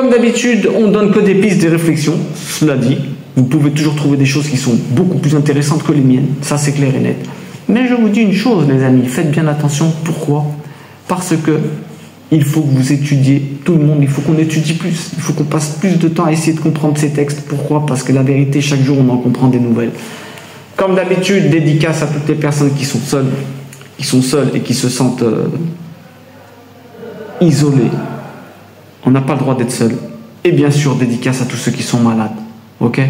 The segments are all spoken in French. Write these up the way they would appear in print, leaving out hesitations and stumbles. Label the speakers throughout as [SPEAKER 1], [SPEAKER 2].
[SPEAKER 1] Comme d'habitude, on donne que des pistes, des réflexions. Cela dit, vous pouvez toujours trouver des choses qui sont beaucoup plus intéressantes que les miennes. Ça, c'est clair et net. Mais je vous dis une chose, les amis, faites bien attention. Pourquoi? Parce que il faut que vous étudiez, tout le monde, il faut qu'on étudie plus. Il faut qu'on passe plus de temps à essayer de comprendre ces textes. Pourquoi? Parce que la vérité, chaque jour, on en comprend des nouvelles. Comme d'habitude, dédicace à toutes les personnes qui sont seules et qui se sentent isolées. On n'a pas le droit d'être seul. Et bien sûr, dédicace à tous ceux qui sont malades. Ok?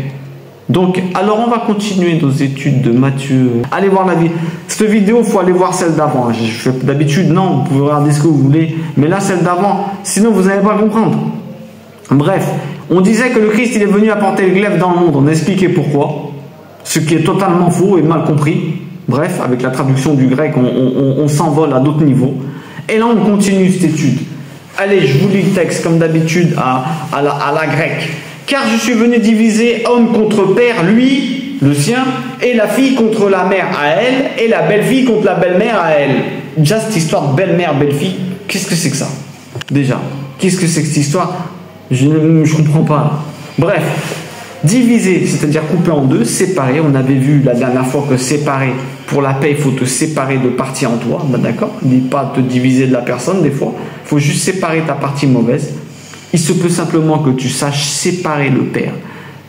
[SPEAKER 1] Donc, alors on va continuer nos études de Matthieu. Allez voir la vidéo. Cette vidéo, il faut aller voir celle d'avant. D'habitude, non, vous pouvez regarder ce que vous voulez. Mais là, celle d'avant, sinon vous n'allez pas comprendre. Bref, on disait que le Christ, il est venu apporter le glaive dans le monde. On a expliqué pourquoi. Ce qui est totalement faux et mal compris. Bref, avec la traduction du grec, on s'envole à d'autres niveaux. Et là, on continue cette étude. Allez, je vous lis le texte comme d'habitude à la grecque. Car je suis venu diviser homme contre père, lui, le sien, et la fille contre la mère à elle, et la belle-fille contre la belle-mère à elle. Déjà, cette histoire de belle-mère, belle-fille, qu'est-ce que c'est que ça? Déjà, qu'est-ce que c'est que cette histoire? Je ne comprends pas. Bref, diviser, c'est-à-dire couper en deux, séparer. On avait vu la dernière fois que séparer, pour la paix, il faut te séparer de partie en toi. Ben d'accord? Il ne dit pas te diviser de la personne, des fois. Il faut juste séparer ta partie mauvaise. Il se peut simplement que tu saches séparer le père,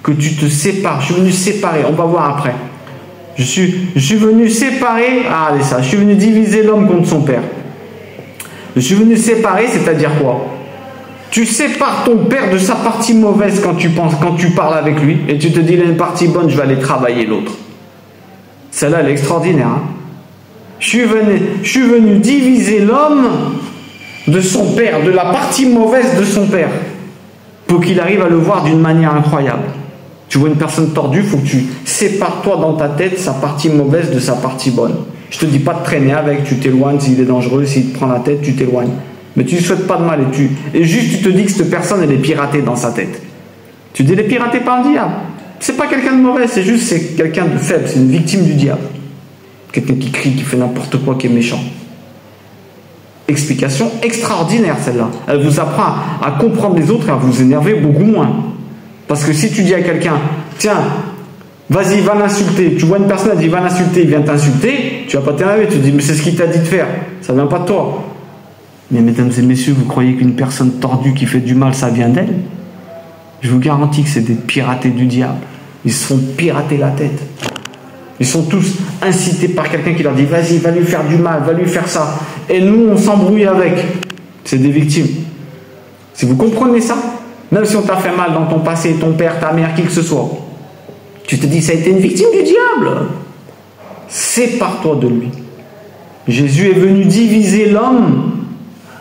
[SPEAKER 1] que tu te sépares. Je suis venu séparer, on va voir après. Je suis venu séparer, allez ça, je suis venu diviser l'homme contre son père. Je suis venu séparer, c'est-à-dire quoi? Tu sépares ton père de sa partie mauvaise quand tu parles avec lui, et tu te dis, il a une partie bonne, je vais aller travailler l'autre. Celle-là, elle est extraordinaire. Hein? Je suis venu diviser l'homme de son père, de la partie mauvaise de son père, pour qu'il arrive à le voir d'une manière incroyable. Tu vois une personne tordue, il faut que tu sépares toi dans ta tête sa partie mauvaise de sa partie bonne. Je te dis pas de traîner avec, tu t'éloignes, s'il est dangereux, s'il te prend la tête, tu t'éloignes. Mais tu ne souhaites pas de mal et juste tu te dis que cette personne elle est piratée dans sa tête. Tu dis elle est piratée par le diable. C'est pas quelqu'un de mauvais, c'est quelqu'un de faible, c'est une victime du diable. Quelqu'un qui crie, qui fait n'importe quoi, qui est méchant. Explication extraordinaire celle-là. Elle vous apprend à comprendre les autres et à vous énerver beaucoup moins. Parce que si tu dis à quelqu'un, tiens, vas-y, va l'insulter. Tu vois une personne, elle dit, va l'insulter, il vient t'insulter, tu vas pas t'énerver, tu te dis, mais c'est ce qu'il t'a dit de faire. Ça vient pas de toi. Mais mesdames et messieurs, vous croyez qu'une personne tordue qui fait du mal, ça vient d'elle? Je vous garantis que c'est des piratés du diable. Ils se font pirater la tête. Ils sont tous incités par quelqu'un qui leur dit, vas-y, va lui faire du mal, va lui faire ça. Et nous, on s'embrouille avec. C'est des victimes. Si vous comprenez ça, même si on t'a fait mal dans ton passé, ton père, ta mère, qui que ce soit, tu te dis, ça a été une victime du diable. Sépare-toi de lui. Jésus est venu diviser l'homme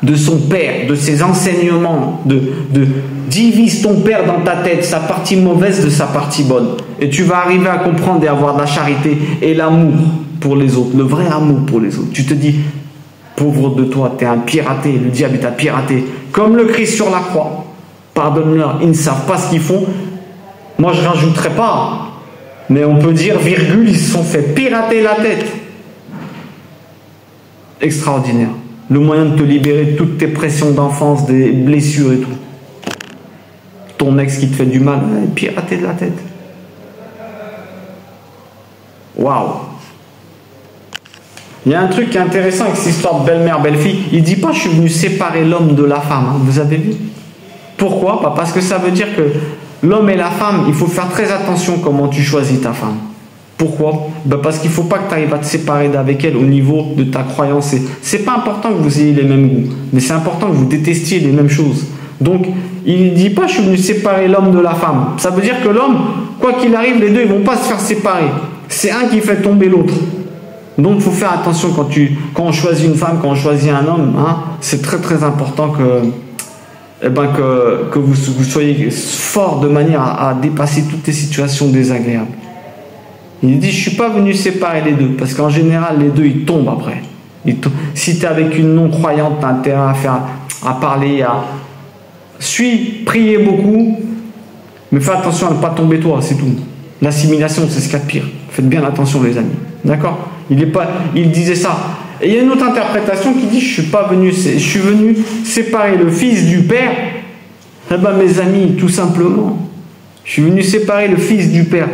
[SPEAKER 1] de son père, de ses enseignements, divise ton père dans ta tête, sa partie mauvaise de sa partie bonne. Et tu vas arriver à comprendre et avoir de la charité et l'amour pour les autres, le vrai amour pour les autres. Tu te dis, pauvre de toi, tu es un piraté, le diable est un piraté. Comme le Christ sur la croix. Pardonne-leur, ils ne savent pas ce qu'ils font. Moi, je ne rajouterai pas. Mais on peut dire, virgule, ils se sont fait pirater la tête. Extraordinaire. Le moyen de te libérer de toutes tes pressions d'enfance, des blessures et tout. Ton ex qui te fait du mal, pirater de la tête. Waouh! Il y a un truc qui est intéressant avec cette histoire de belle-mère, belle-fille. Il ne dit pas, je suis venu séparer l'homme de la femme. Hein. Vous avez vu? Pourquoi? Parce que ça veut dire que l'homme et la femme, il faut faire très attention comment tu choisis ta femme. Pourquoi? Parce qu'il ne faut pas que tu arrives à te séparer d'avec elle au niveau de ta croyance. C'est pas important que vous ayez les mêmes goûts, mais c'est important que vous détestiez les mêmes choses. Donc, il ne dit pas, je suis venu séparer l'homme de la femme. Ça veut dire que l'homme, quoi qu'il arrive, les deux, ils ne vont pas se faire séparer. C'est un qui fait tomber l'autre. Donc, il faut faire attention quand on choisit une femme, quand on choisit un homme. Hein, c'est très très important que vous soyez fort de manière à dépasser toutes les situations désagréables. Il dit, je ne suis pas venu séparer les deux, parce qu'en général, les deux, ils tombent après. Si tu es avec une non-croyante, tu as intérêt à parler, priez beaucoup, mais fais attention à ne pas tomber toi, c'est tout. L'assimilation, c'est ce qu'il y a de pire. Faites bien attention, les amis. D'accord? Il disait ça. Et il y a une autre interprétation qui dit, je suis venu séparer le fils du père Eh bien, mes amis, tout simplement, je suis venu séparer le Fils du Père.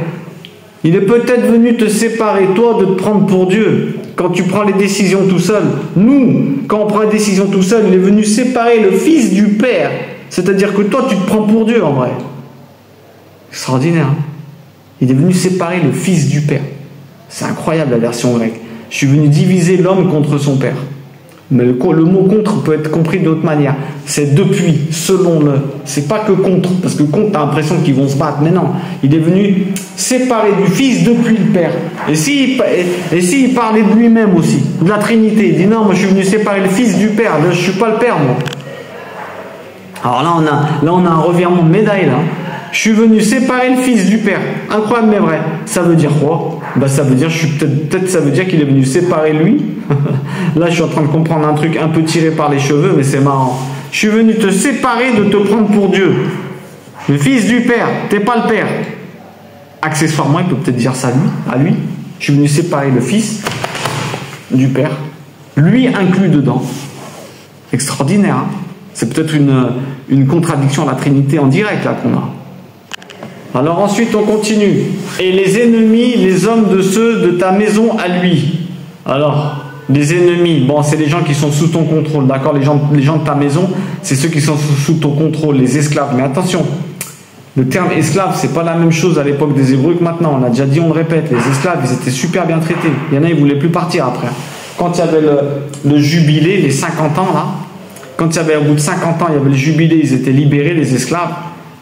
[SPEAKER 1] Il est peut-être venu te séparer, toi, de te prendre pour Dieu. Quand tu prends les décisions tout seul. Nous, quand on prend les décisions tout seul, il est venu séparer le Fils du Père. C'est-à-dire que toi, tu te prends pour Dieu, en vrai. Extraordinaire, hein? Il est venu séparer le Fils du Père. C'est incroyable, la version grecque. Je suis venu diviser l'homme contre son Père. Mais le mot contre peut être compris d'autre manière. C'est depuis, selon le. C'est pas que contre, parce que contre, t'as l'impression qu'ils vont se battre. Mais non, il est venu séparer du Fils depuis le Père. Et s'il parlait de lui-même aussi, de la Trinité, il dit non, moi je suis venu séparer le Fils du Père. Là, je suis pas le Père, moi. Alors là, on a un revirement de médaille, là. Je suis venu séparer le Fils du Père. Incroyable mais vrai. Ça veut dire quoi? Bah ça veut dire, peut-être ça veut dire qu'il est venu séparer lui. Là je suis en train de comprendre un truc un peu tiré par les cheveux, mais c'est marrant. Je suis venu te séparer de te prendre pour Dieu. Le Fils du Père, t'es pas le Père. Accessoirement, il peut peut-être dire ça à lui. Je suis venu séparer le Fils du Père. Lui inclus dedans. Extraordinaire, hein? C'est peut-être une contradiction à la Trinité en direct là qu'on a. Alors ensuite on continue. Et les ennemis, les hommes de ceux de ta maison à lui. Alors, les ennemis, bon c'est les gens qui sont sous ton contrôle, d'accord, les gens de ta maison, c'est ceux qui sont sous ton contrôle, les esclaves. Mais attention, le terme esclave, c'est pas la même chose à l'époque des Hébreux que maintenant. On a déjà dit, on le répète, les esclaves, ils étaient super bien traités. Il y en a, ils voulaient plus partir après. Quand il y avait le jubilé, les 50 ans là, quand il y avait au bout de 50 ans, il y avait le jubilé, ils étaient libérés, les esclaves.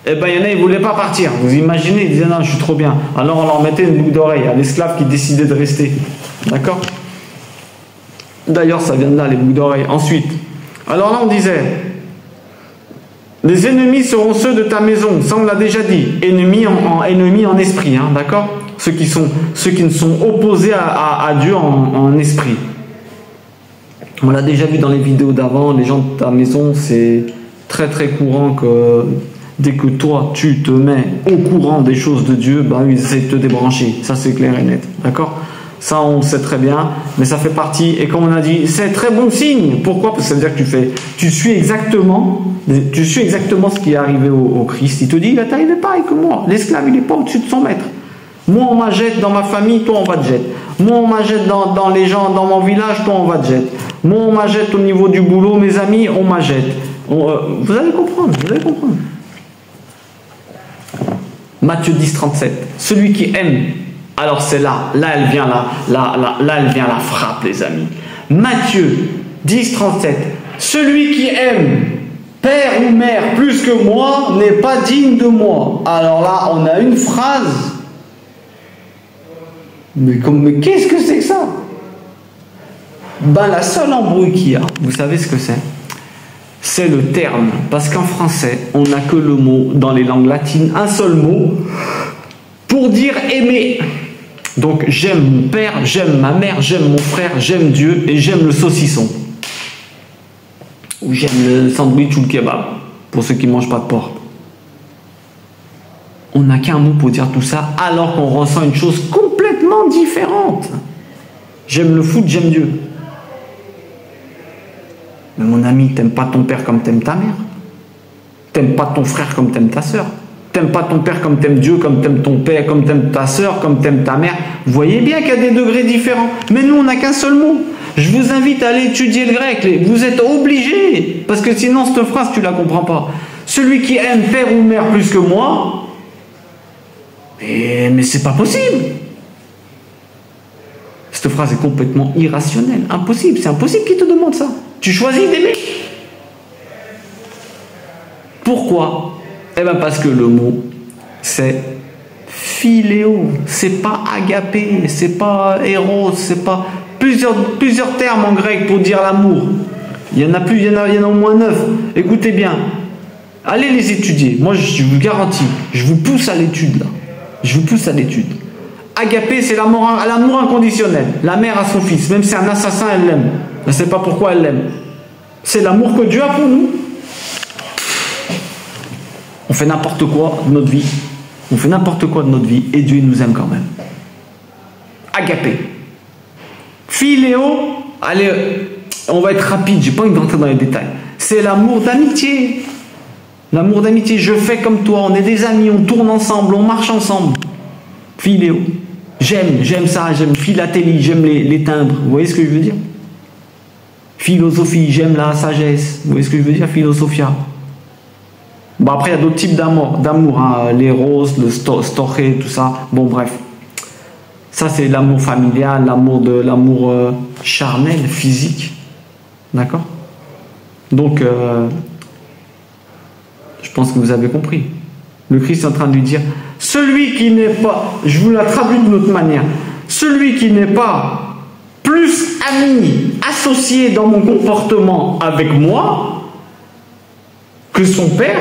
[SPEAKER 1] Eh ben, il y en a, ils ne voulaient pas partir. Vous imaginez, ils disaient non, je suis trop bien. Alors on leur mettait une boucle d'oreille à l'esclave qui décidait de rester. D'accord? D'ailleurs, ça vient de là, les boucles d'oreille. Ensuite, alors là, on disait les ennemis seront ceux de ta maison. Ça, on l'a déjà dit. Ennemis en esprit, hein, d'accord? Ceux qui ne sont opposés à Dieu en esprit. On l'a déjà vu dans les vidéos d'avant. Les gens de ta maison, c'est très très courant que dès que toi, tu te mets au courant des choses de Dieu, ben, ils essaient de te débrancher. Ça, c'est clair et net. D'accord? Ça, on le sait très bien. Mais ça fait partie. Et comme on a dit, c'est très bon signe. Pourquoi? Parce que ça veut dire que tu suis exactement ce qui est arrivé au Christ. Il te dit, il est arrivé pareil que moi. L'esclave, il n'est pas au-dessus de son maître. Moi, on m'achète dans ma famille, toi, on va te jeter. Moi, on m'achète dans les gens, dans mon village, toi, on va te jeter. Moi, on m'achète au niveau du boulot, mes amis, on m'achète. Vous allez comprendre, vous allez comprendre. Matthieu 10, 37. Celui qui aime, alors c'est là elle vient la frappe, les amis. Matthieu 10, 37. Celui qui aime père ou mère plus que moi n'est pas digne de moi. Alors là, on a une phrase. Mais qu'est-ce que c'est que ça? Ben la seule embrouille qu'il y a, vous savez ce que c'est? C'est le terme, parce qu'en français, on n'a que le mot, dans les langues latines, un seul mot, pour dire aimer. Donc j'aime mon père, j'aime ma mère, j'aime mon frère, j'aime Dieu, et j'aime le saucisson. Ou j'aime le sandwich ou le kebab, pour ceux qui ne mangent pas de porc. On n'a qu'un mot pour dire tout ça, alors qu'on ressent une chose complètement différente. J'aime le foot, j'aime Dieu. Mais mon ami, t'aimes pas ton père comme t'aimes ta mère. T'aimes pas ton frère comme t'aimes ta soeur. T'aimes pas ton père comme t'aimes Dieu, comme t'aimes ton père, comme t'aimes ta soeur, comme t'aimes ta mère. Vous voyez bien qu'il y a des degrés différents. Mais nous, on n'a qu'un seul mot. Je vous invite à aller étudier le grec. Vous êtes obligés. Parce que sinon, cette phrase, tu la comprends pas. Celui qui aime père ou mère plus que moi, mais c'est pas possible. Cette phrase est complètement irrationnelle. Impossible. C'est impossible qu'il te demande ça. Tu choisis d'aimer. Pourquoi? Eh bien parce que le mot, c'est philéo. C'est pas agapé, c'est pas héros, c'est pas... Plusieurs termes en grec pour dire l'amour. Il y en a au moins 9. Écoutez bien. Allez les étudier. Moi, je vous garantis. Je vous pousse à l'étude, là. Je vous pousse à l'étude. Agapé, c'est l'amour inconditionnel. La mère a son fils. Même si c'est un assassin, elle l'aime. Elle ne sait pas pourquoi elle l'aime. C'est l'amour que Dieu a pour nous. On fait n'importe quoi de notre vie. On fait n'importe quoi de notre vie et Dieu il nous aime quand même. Agapé. Philéo, allez, on va être rapide, j'ai pas envie d'entrer dans les détails. C'est l'amour d'amitié. L'amour d'amitié, je fais comme toi, on est des amis, on tourne ensemble, on marche ensemble. Philéo. J'aime ça, j'aime philatélie, j'aime les timbres. Vous voyez ce que je veux dire? Philosophie, j'aime la sagesse. Vous voyez ce que je veux dire? Philosophia. Bon, après, il y a d'autres types d'amour, hein, les roses, le storché, tout ça. Bon, bref. Ça, c'est l'amour familial, l'amour charnel, physique. D'accord? Donc, je pense que vous avez compris. Le Christ est en train de lui dire, celui qui n'est pas, je vous la traduis d'une autre manière, celui qui n'est pas plus ami, associé dans mon comportement avec moi que son père,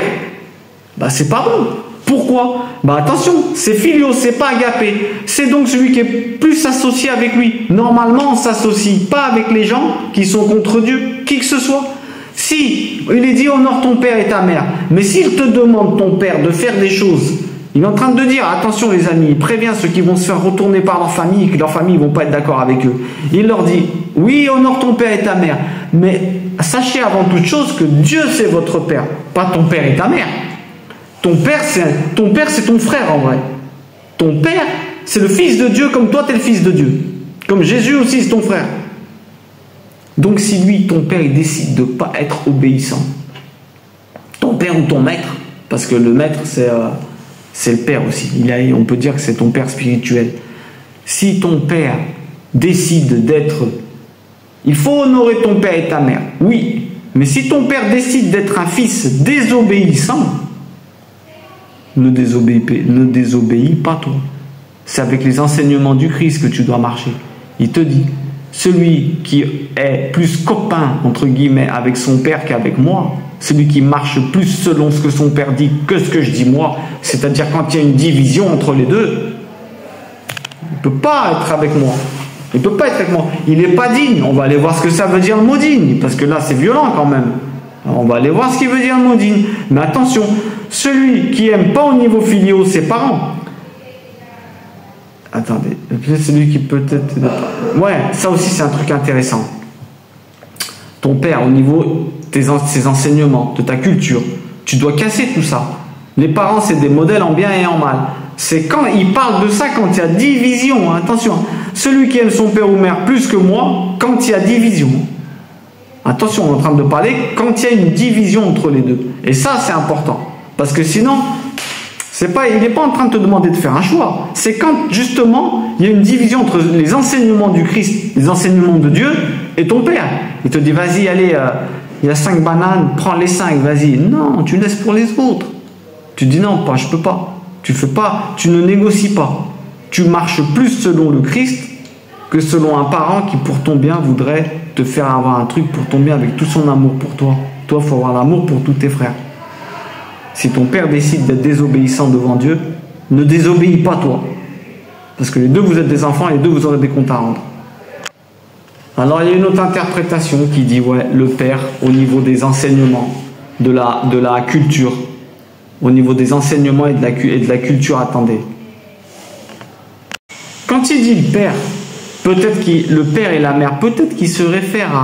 [SPEAKER 1] bah c'est pas bon. Pourquoi? Bah attention, c'est philio, c'est pas agapé. C'est donc celui qui est plus associé avec lui. Normalement, on s'associe pas avec les gens qui sont contre Dieu, qui que ce soit. Si, il est dit honore ton père et ta mère, mais s'il te demande ton père de faire des choses, il est en train de dire, attention les amis, il prévient ceux qui vont se faire retourner par leur famille, que leur famille ne vont pas être d'accord avec eux. Il leur dit, oui, honore ton père et ta mère, mais sachez avant toute chose que Dieu c'est votre père, pas ton père et ta mère. Ton père c'est ton frère en vrai. Ton père c'est le fils de Dieu comme toi tu es le fils de Dieu. Comme Jésus aussi c'est ton frère. Donc si lui, ton père, il décide de ne pas être obéissant, ton père ou ton maître, parce que le maître, c'est le père aussi, on peut dire que c'est ton père spirituel. Si ton père décide d'être... Il faut honorer ton père et ta mère, oui, mais si ton père décide d'être un fils désobéissant, ne désobéis pas toi. C'est avec les enseignements du Christ que tu dois marcher. Il te dit... Celui qui est plus copain, entre guillemets, avec son père qu'avec moi, celui qui marche plus selon ce que son père dit que ce que je dis moi, c'est-à-dire quand il y a une division entre les deux, il ne peut pas être avec moi. Il ne peut pas être avec moi. Il n'est pas digne. On va aller voir ce que ça veut dire le mot digne, parce que là c'est violent quand même. Alors, on va aller voir ce qu'il veut dire le mot digne. Mais attention, celui qui n'aime pas au niveau filiaux ses parents, attendez, celui qui peut-être... Ouais, ça aussi c'est un truc intéressant. Ton père, au niveau de ses enseignements, de ta culture, tu dois casser tout ça. Les parents, c'est des modèles en bien et en mal. C'est quand ils parlent de ça, quand il y a division, hein, attention. Celui qui aime son père ou mère plus que moi, quand il y a division. Attention, on est en train de parler quand il y a une division entre les deux. Et ça, c'est important. Parce que sinon... il n'est pas en train de te demander de faire un choix. C'est quand, justement, il y a une division entre les enseignements du Christ, les enseignements de Dieu et ton père. Il te dit, vas-y, allez, il y a 5 bananes, prends les 5, vas-y. Non, tu laisses pour les autres. Tu dis, non, je peux pas. Tu fais pas, tu ne négocies pas. Tu marches plus selon le Christ que selon un parent qui, pour ton bien, voudrait te faire avoir un truc pour ton bien avec tout son amour pour toi. Toi, il faut avoir l'amour pour tous tes frères. Si ton père décide d'être désobéissant devant Dieu, ne désobéis pas toi. Parce que les deux, vous êtes des enfants et les deux, vous aurez des comptes à rendre. Alors, il y a une autre interprétation qui dit, ouais, le père, au niveau des enseignements, de la culture, au niveau des enseignements et de la culture, attendez. Quand il dit le père, peut-être que le père et la mère, peut-être qu'il se réfère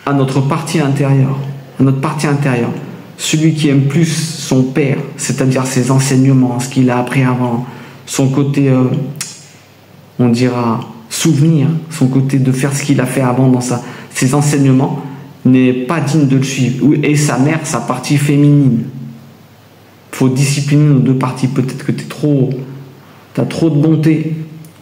[SPEAKER 1] à notre partie intérieure. À notre partie intérieure. Celui qui aime plus son père, c'est-à-dire ses enseignements, ce qu'il a appris avant, son côté, on dira, souvenir, son côté de faire ce qu'il a fait avant dans ses enseignements, n'est pas digne de le suivre. Et sa mère, sa partie féminine. Il faut discipliner nos deux parties. Peut-être que tu as trop de bonté.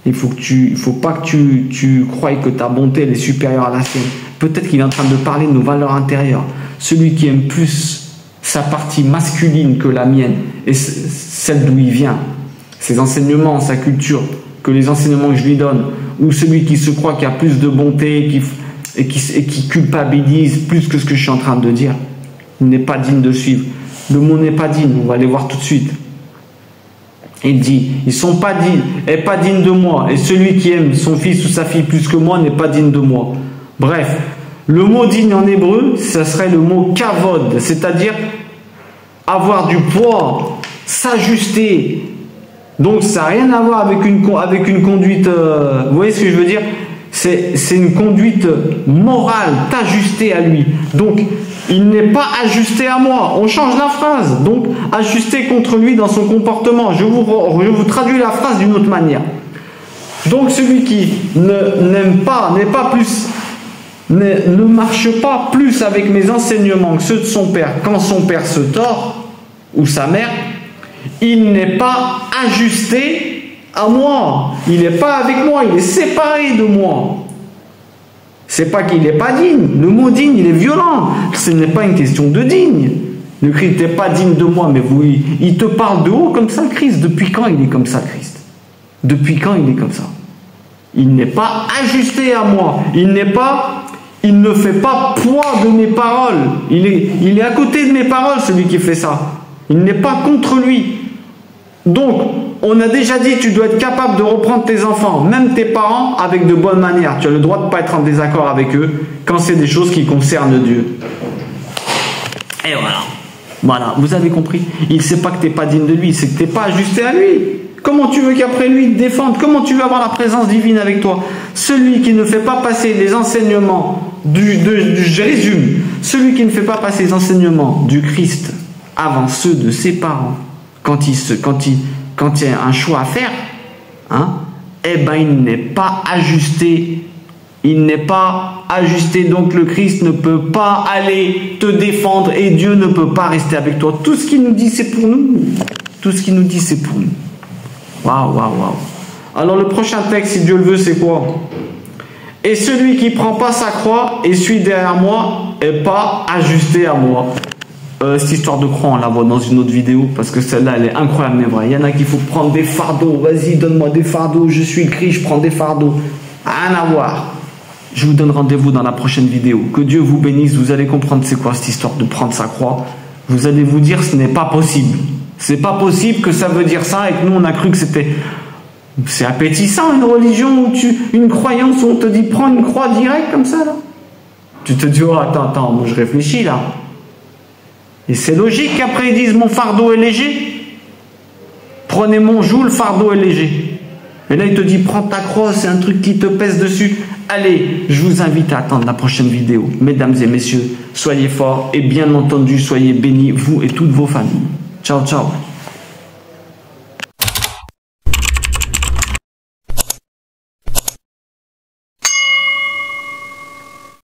[SPEAKER 1] Il faut pas que tu croies que ta bonté elle est supérieure à la sienne. Peut-être qu'il est en train de parler de nos valeurs intérieures. Celui qui aime plus sa partie masculine que la mienne et celle d'où il vient, ses enseignements, sa culture, que les enseignements que je lui donne, ou celui qui se croit qu'il a plus de bonté et qui culpabilise plus que ce que je suis en train de dire, il n'est pas digne de suivre. Le mot n'est pas digne, on va aller voir tout de suite. Il dit, ils sont pas dignes, et pas dignes de moi, et celui qui aime son fils ou sa fille plus que moi n'est pas digne de moi. Bref, le mot digne en hébreu, ça serait le mot kavod, c'est-à-dire avoir du poids, s'ajuster. Donc ça n'a rien à voir avec une conduite, vous voyez ce que je veux dire? C'est une conduite morale, t'ajuster à lui. Donc il n'est pas ajusté à moi. On change la phrase. Donc, ajusté contre lui dans son comportement. Je vous traduis la phrase d'une autre manière. Donc, celui qui n'aime pas, n'est pas plus, ne marche pas plus avec mes enseignements que ceux de son père quand son père se tord, ou sa mère, il n'est pas ajusté à moi. Il n'est pas avec moi, il est séparé de moi. C'est pas qu'il n'est pas digne. Le mot digne, il est violent. Ce n'est pas une question de digne. Le Christ n'est pas digne de moi, mais vous, il te parle de haut comme ça, le Christ. Depuis quand il est comme ça, le Christ? Depuis quand il est comme ça? Il n'est pas ajusté à moi. Il ne fait pas poids de mes paroles. Il est à côté de mes paroles, celui qui fait ça. Il n'est pas contre lui. Donc, on a déjà dit, tu dois être capable de reprendre tes enfants, même tes parents, avec de bonnes manières. Tu as le droit de ne pas être en désaccord avec eux quand c'est des choses qui concernent Dieu. Et voilà. Voilà, vous avez compris. Il ne sait pas que tu n'es pas digne de lui, c'est que tu n'es pas ajusté à lui. Comment tu veux qu'après lui il te défende? Comment tu veux avoir la présence divine avec toi? Celui qui ne fait pas passer les enseignements je résume, celui qui ne fait pas passer les enseignements du Christ avant ceux de ses parents, quand il y a un choix à faire, hein, eh ben il n'est pas ajusté. Il n'est pas ajusté, donc le Christ ne peut pas aller te défendre et Dieu ne peut pas rester avec toi. Tout ce qu'il nous dit, c'est pour nous. Tout ce qu'il nous dit, c'est pour nous. Waouh, waouh, waouh. Alors le prochain texte, si Dieu le veut, c'est quoi? Et celui qui ne prend pas sa croix et suit derrière moi n'est pas ajusté à moi. Cette histoire de croix, on la voit dans une autre vidéo parce que celle-là, elle est incroyable mais vraie. Il y en a qui faut prendre des fardeaux. Vas-y, donne-moi des fardeaux. Je suis le Christ, je prends des fardeaux. Rien à voir. Je vous donne rendez-vous dans la prochaine vidéo. Que Dieu vous bénisse. Vous allez comprendre c'est quoi cette histoire de prendre sa croix. Vous allez vous dire ce n'est pas possible. C'est pas possible que ça veut dire ça et que nous on a cru que c'était... C'est appétissant une religion où une croyance où on te dit prends une croix directe comme ça là. Tu te dis oh attends, moi je réfléchis là. Et c'est logique qu'après ils disent mon fardeau est léger. Prenez mon joug, le fardeau est léger. Et là il te dit prends ta croix, c'est un truc qui te pèse dessus. Allez, je vous invite à attendre la prochaine vidéo. Mesdames et messieurs, soyez forts et bien entendu soyez bénis vous et toutes vos familles. Ciao ciao.